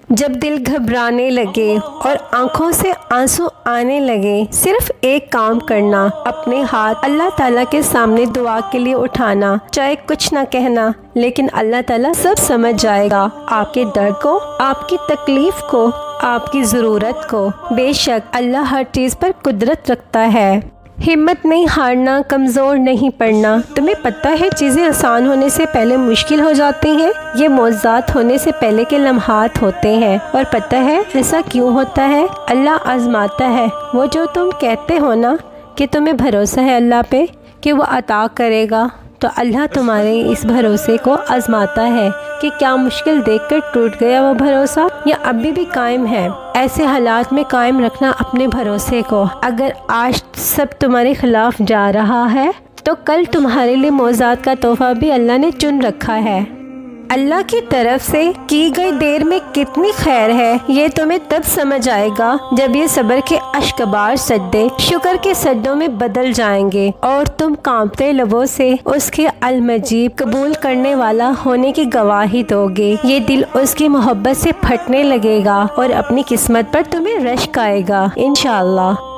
جب دل گھبرانے لگے اور آنکھوں سے آنسو آنے لگے، صرف ایک کام کرنا، اپنے ہاتھ اللہ تعالیٰ کے سامنے دعا کے لیے اٹھانا، چاہے کچھ نہ کہنا، لیکن اللہ تعالیٰ سب سمجھ جائے گا، آپ کے درد کو، آپ کی تکلیف کو، آپ کی ضرورت کو۔ بے شک اللہ ہر چیز پر قدرت رکھتا ہے۔ ہمت نہیں ہارنا، کمزور نہیں پڑنا۔ تمہیں پتہ ہے چیزیں آسان ہونے سے پہلے مشکل ہو جاتی ہیں، یہ معجزات ہونے سے پہلے کے لمحات ہوتے ہیں۔ اور پتہ ہے ایسا کیوں ہوتا ہے؟ اللہ آزماتا ہے۔ وہ جو تم کہتے ہو نا کہ تمہیں بھروسہ ہے اللہ پہ کہ وہ عطا کرے گا، تو اللہ تمہارے اس بھروسے کو آزماتا ہے کہ کیا مشکل دیکھ کر ٹوٹ گیا وہ بھروسہ یا ابھی بھی قائم ہے۔ ایسے حالات میں قائم رکھنا اپنے بھروسے کو۔ اگر آج سب تمہارے خلاف جا رہا ہے تو کل تمہارے لیے معجزات کا تحفہ بھی اللہ نے چن رکھا ہے۔ اللہ کی طرف سے کی گئی دیر میں کتنی خیر ہے، یہ تمہیں تب سمجھ آئے گا جب یہ صبر کے اشکبار سجدے شکر کے سجدوں میں بدل جائیں گے اور تم کانپتے لبوں سے اس کے المجیب قبول کرنے والا ہونے کی گواہی دو گے۔ یہ دل اس کی محبت سے پھٹنے لگے گا اور اپنی قسمت پر تمہیں رشک آئے گا انشاءاللہ۔